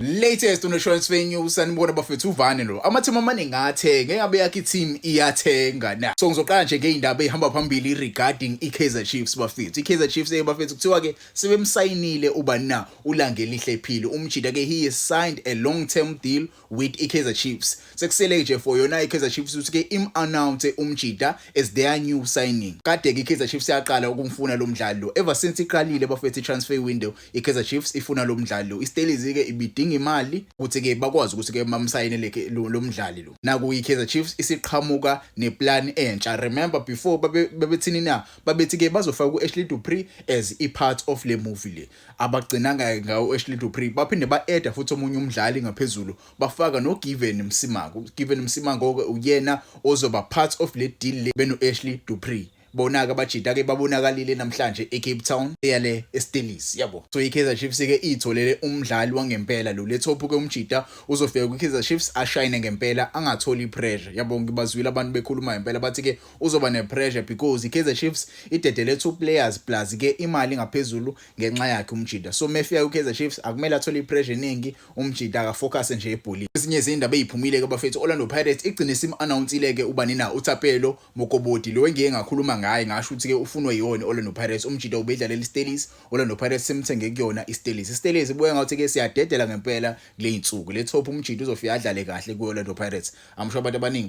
Latest on the transfer news sanibona bafethu uvane lo. Amathimba amaningi athenga engabe yakhe team iyathenga na. So ngizoqala nje ngeindaba ehamba phambili regarding iKaizer Chiefs bafethu. iKaizer Chiefs bafethu kuthiwa ke sebemsayinile ubani na uLangelihle Phili. Umjida ke he has signed a long-term deal with iKaizer Chiefs. Sekusele nje for yona iKaizer Chiefs uthi ke announce umjida as their new signing. Kade ke iKaizer Chiefs yaqala ukumfuna lo mdlalo. Ever since iqalile bafethu transfer window iKaizer Chiefs ifuna lo mdlalo. Istelezi ke ibidinga imali ukuthi ke bakwazi ukuthi ke bamsayinele ke lo mdlali lo. Naku iKaizer Chiefs isiqhamuka neplan entsha. Remember before babethini na babethi ke bazofaka uAshley Dupree as a part of le movie le. Abagcinanga ngawo Ashley Dupree baphinde ba-add futhi omunye umdlali ngaphezulu bafaka no Given Msimango. Given Msimango uyena ozoba part of le deal le beno Ashley Dupree. Bonaka bajida ke babonakalile namhlanje eCape Town eyale eStelis yabo. So iKaizer Chiefs ke itholele umdlali wangempela lo lethophu ke umjida uzofika kuKaizer Chiefs ashine ngempela angatholi pressure yabo. Ngibazwile abantu bekhuluma ngempela bathi ke uzoba nepressure because iKaizer Chiefs idedele 2 players plus ke imali ngaphezulu ngenxa yakhe umjida. So mefika kuKaizer Chiefs akumele athole pressure eningi umjida ka focus nje ebholini. Ezinye izindaba eziphumile ke bafethu Orlando Pirates igcine announceile ke ubani na uThapelo Mokoboti lo engeke ngakhuluma ngaye ngasho ukuthi ke ufunwa yiyona Orlando Pirates umjida ubedlalela iStelis. Orlando Pirates semthenge kuyona iStelis. iStelis ibuye ngathi ke siyadedela ngempela kule insuku le top umjida uzofika adlale kahle kuOrlando Pirates. I'm sure abantu abaningi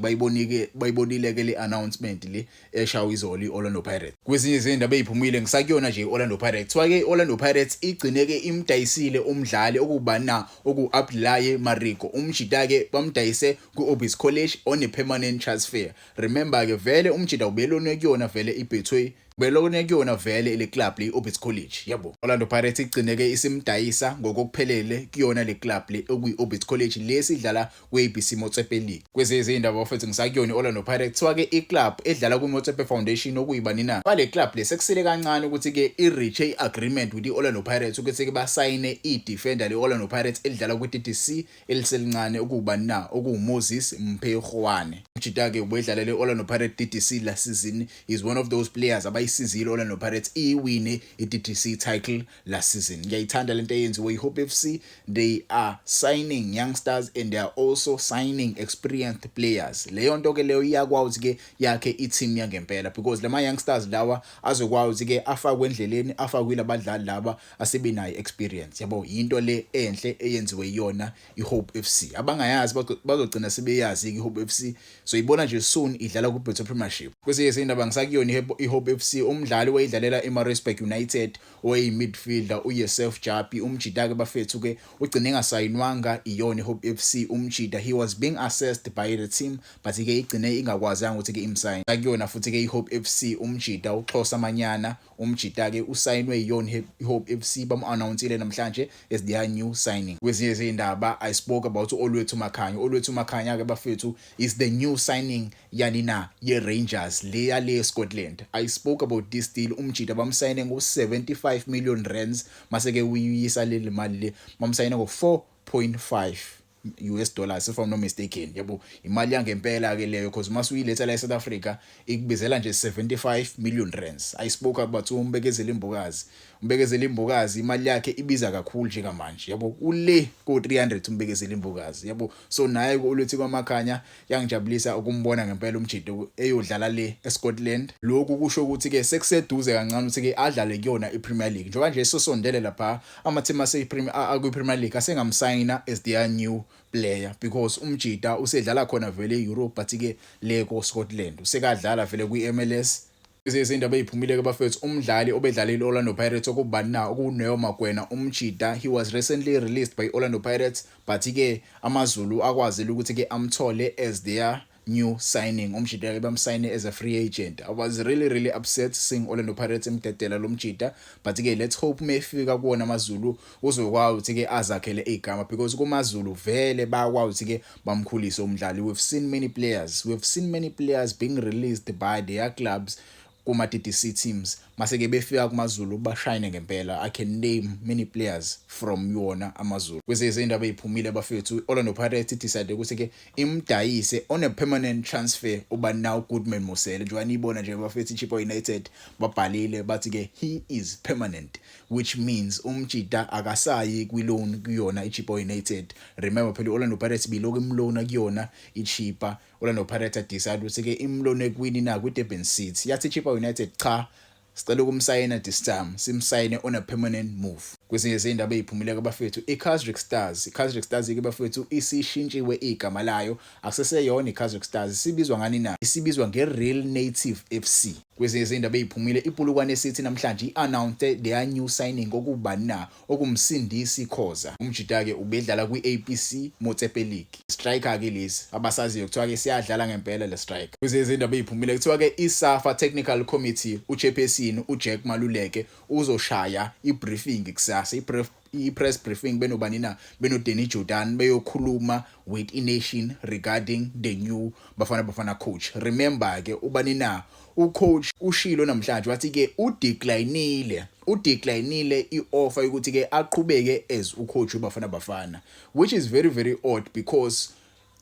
bayibonile ke le announcement le eshawa izoli Orlando Pirates. Kwezinye izindaba eziphumile ngisakuyona nje Orlando Pirates thiwa ke Orlando Pirates igcine ke imdayisile umdlali okubana Abdulaye Mariko umjida ke bamdayise kuObis College on a permanent transfer. Remember ke vele umjida ubelone kuyona vele ibhethwe belone kuyona vele le club le Obis College yabo. Orlando Pirates igcine ke isimdayisa ngokuphelele kuyona le club le okuyiObis College lesidlala kweABC Motsepe League. Kwezeze indaba bafethu ngisakuyona Orlando Pirates thiwa ke iclub edlala kuMotsepe Foundation okuyibani na. Bale club le sekusele kancane ukuthi ke ireach agreement with iOrlando Pirates ukuthi ke basayine idefender le Orlando Pirates edlala kwiTTC eliselincane okubani na okuMoses Mphekwane. Umjida ke ubedlala le Orlando Pirates TTC last season is one of those players abayisizile Orlando Pirates iwine iTTC title last season. Ngiyayithanda lento eyenziwe iHope FC. They are signing youngsters and they are also signing experienced players. Leyo nto ke leyo iyakwazi ke yakhe iteam yangempela because lama youngsters lawa azokwazi ke afakwe endleleni afakwe labadlali laba asebenayo experience yabo. Into le enhle eyenziwe iyona iHope FC. Abangayazi bazogcina sebeyazi iHope FC. So ibona nje soon idlala kuBetho Premiership. Kwesinye izindaba ngisakuyona iHope FC umdlali wayidlalela eMaritzburg United midfielder uYosef Japi umjida ke bafethu ke ugcine engasayinwanga iyona iHope FC umjida. He was being assessed by the team but ke igcine ingakwazanga ukuthi ke imsign. Akuyona futhi ke iHope FC umjida uXhosa Manyana umjida ke usayinwe iyona iHope FC bamu-announcele namhlanje as their new signing. Kwezinye izindaba I spoke about Olwethu Makhanya. Olwethu Makhanya ke bafethu is the new signing yanina yeRangers le Scotland. I spoke about this deal umjida bamsayine ngo-75 million rands mase ke uyisa le mali le bamsayine ngo-4.5 US dollars if I'm not mistaken yabo. Imali yangempela ke leyo because masuyiletha la eSouth Africa ikubizela nje 75 million rands. I spoke about umbekezela imbokazi imali yakhe ibiza kakhulu nje kamanje yabo. Ule ko 300 umbekezela imbokazi yabo. So naye uLwethi kwaMakhanya yangijabulisa ukumbona ngempela umjida eyodlala le eScotland. Lokhu kusho ukuthi ke sekuseduze kancane ukuthi ke adlale kuyona iPremier League. Njengoba nje sosondele lapha amathema asePremier League asengamsayina as their new player because umjida usedlala khona vele eEurope but ke le ko Scotland usekadlala vele kwiMLS. Izindaba eziphumile ke bafethu umdlali obedlalela Orlando Pirates okubani na okuNeo Magwena umjida he was recently released by Orlando Pirates but ke amaZulu akwazile ukuthi ke amthole as their new signing. Umjida ke bamsayine as a free agent. I was really upset seeing Orlando Pirates emdedela lo mjida but ke let's hope mefika kuona amaZulu uzokwazi ukuthi ke azakhele igama because kumaZulu vele bakwazi ukuthi ke bamkhulise umdlali. We've seen many players being released by their clubs kuma TTC teams mase ke befika kumaZulu bashine ngempela. I can name many players from yona amaZulu. Kwezinye indaba eziphumile bafethu Orlando Pirates decide ukuthi ke imdayise on a permanent transfer uba now Goodman Mosele njengoba nibona nje bafethu Chippa United babhalile bathi ke he is permanent, which means umjida akasayi kwi-loan kuyona iChippa United. Remember phela Orlando Pirates biloko imlona kuyona iChippa. Orlando Pirates decide ukuthi ke imlone kwini na kwi-Durban City yathi iChippa United cha sicela ukumsayina this time simsayine on a permanent move. Kwezinye izindaba eziphumile kabafethu iKaizer Stars ke bafethu isishintshiwe igama layo akuseseyona iKaizer Stars sibizwa ngani na isibizwa ngeReal Native FC. Kwezinye izindaba eziphumile iPulukwane City namhlanje iannounced their new signing okubani na okumsindisi Khoza. Umjida ke ubedlala kwiAPC Motsepe League. Striker ke lezi abasaziyo kuthiwa ke siyadlala ngempela le striker. Kwezinye izindaba eziphumile kuthiwa ke iSAFA Technical Committee uChairperson uJack Maluleke uzoshaya ibriefing kusasa i-press briefing benobani na benoDanny Jordan beyokhuluma with iNation regarding the new Bafana coach. Remember ke ubani na ucoach ushilo namhlanje wathi ke udeclineile ioffer ukuthi ke aqhubeke as ucoach weBafana, which is very very odd because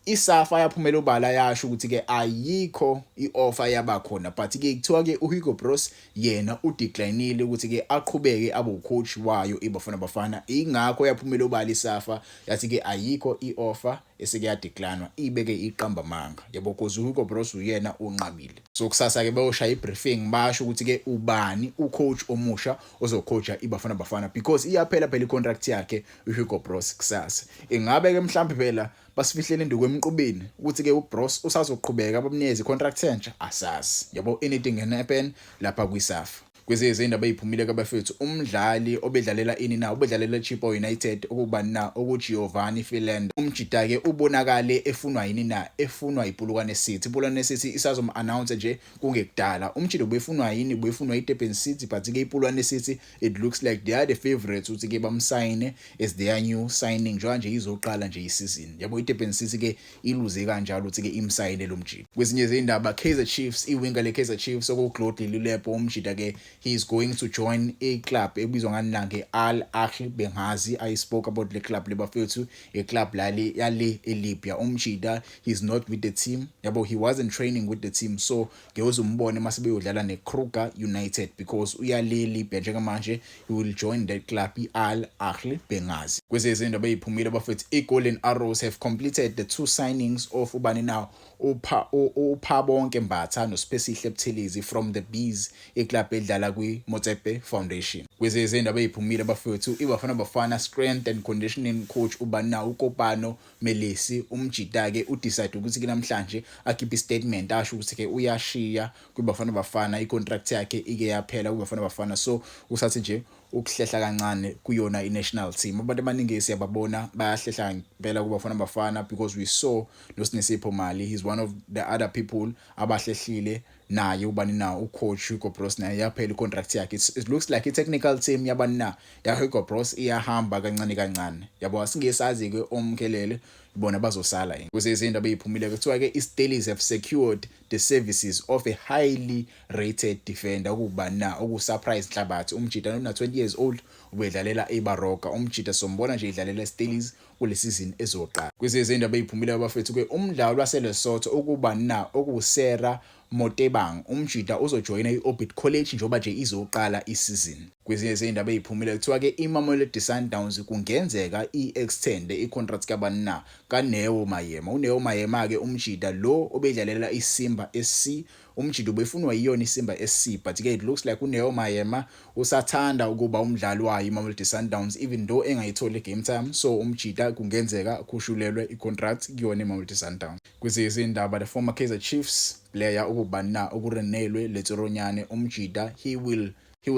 iSAFA yaphumela ubala yasho ukuthi ke ayikho ioffer yabakhona, but ke kuthiwa ke uHugo Broos yena udeclineile ukuthi ke aqhubeke abe ucoach wayo iBafana. Ingakho yaphumela ubala iSAFA yathi ke ayikho ioffer eseke yadeclinewa ibeke iqamba manga yabo because uHugo Broos uyena unqabile. So kusasa ke bayoshaya ibriefing basho ukuthi ke ubani ucoach omusha ozocoacha iBafana because iyaphela phela icontract yakhe uHugo Broos kusasa. Ingabe ke mhlambe phela basifihlele induku emqubeni ukuthi ke uBroos usazoqhubeka abamnikeze icontract entsha asazi yabo anything can happen lapha kwiSAFA. Kwezinye izindaba eziphumile kabafethu umdlali obedlalela ini na ubedlalela Chippa United okubani na okuGiovanni Philander umjida ke ubonakale efunwa yini na efunwa iPulukwane City. iPulukwane City isazom-announce nje kungekudala umjida ubefunwa yini ubefunwa iDurban City, but ke iPulukwane City it looks like they are the favorites ukuthi ke bamsayine as their new signing njengoba nje izoqala nje isizini yabo. iDurban City ke iluze kanjalo ukuthi ke imsayine lo mjida. Kwezinye izindaba Kaizer Chiefs iwinga leKaizer Chiefs okuGlody Lilepo umjida ke he is going to join a club ebizwa ngani na ngeAl Ahly Benghazi. I spoke about the club lebafethu a club lali yale eLibya. Umjida he's not with the team yabo, he wasn't training with the team, so ngeyozumbone mase beyodlala neKruger United because uyale eLibya njengamanje he will join that club iAl Ahly Benghazi. Kwezinye izindaba eziphumile bafethu iGolden Arrows have completed the two signings of ubani now uPhabonke Mbatha noSipesihle Buthelezi from the Bees eclub edlala kwiMotsepe Foundation. Kwezinye izindaba eziphumile bafethu iBafana strength and conditioning coach ubani na uKopano Melesi umjida ke udecide ukuthi ke namhlanje akhiphe istatement asho ukuthi ke uyashiya kwiBafana icontract yakhe ike yaphela kwiBafana, so usathi nje ukuhlehla kancane kuyona iNational team. Abantu abaningi siyababona bayahlehla ngempela kuBafana because we saw noSinisipho Mali, he's one of the other people abahlehlile naye ubani na ucoach Hugo Broos naye yaphela icontract yakhe. It looks like i-technical team yabani na ya Hugo Broos iyahamba kancane yabo, asingesazi ke omkelele ibona bazosala yini. Kwezinye izindaba eziphumile kuthiwa ke iSteelers have secured the services of a highly rated defender okubani na okusurprise Hlabathi umjida una 20 years old ubedlalela eBaroka. umjida sombona nje idlalela iSteelers kule season ezoqala. Kwezinye izindaba eziphumile abafethu ke umdlalo waseLesotho okubani na okuSerra Motebang umjida uzojoyina iOrbit College njengoba nje izoqala isizini. Kwezinye izindaba eziphumile kuthiwa ke iMamelodi Sundowns kungenzeka iextend icontract kabani na kaNeo Mayema. uNeo Mayema ke umjida lo obedlalela iSimba SC umjida ubefunwa yiyona iSimba SC, but ke it looks like uNeo Mayema usathanda ukuba umdlali wayo iMamelodi Sundowns even though engayitholi game time, so umjida kungenzeka kushulelwe icontract kuyona iMamelodi Sundowns. Kwezinye izindaba the former Kaizer Chiefs player ukubani na ukuRenelwe Letsoronyane umjida he will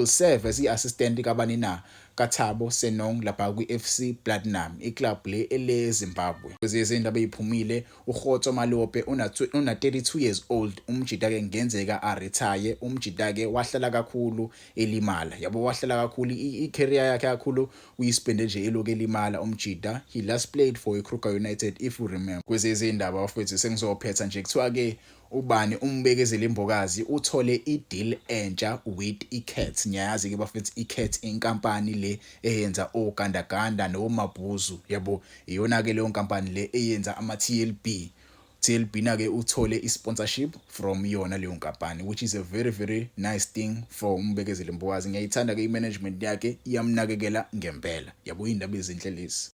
serve as i-assistant kabani na kaThabo Senong lapha kwi-FC Platinum, iclub le ele-Zimbabwe. Kwezindaba eziphumile, uKgotso Malope una 32 years old. Umjida-ke ngenzeka aretire. Umjida-ke wahlala kakhulu elimala. Yabo wahlala kakhulu i-career yakhe kakhulu uyispende nje eloku elimala umjida. He last played for iKruger United if you remember. Kwezindaba bafethu sengizophetha nje kuthiwa-ke ubani umbekezeli imbokazi uthole i-deal entsha with iCats. Ngiyazi-ke bafethu iCats inkampani le eyenza ogandaganda nomabhuzu, yabo iyona-ke leyo nkampani le eyenza ama-TLB. TLB na-ke uthole i-sponsorship from yona leyo nkampani, which is a very very nice thing for umbekezeli imbokazi. Ngiyayithanda-ke i-management yakhe, iyamnakekela ngempela. Yabo iy'ndaba ezinhle lezi.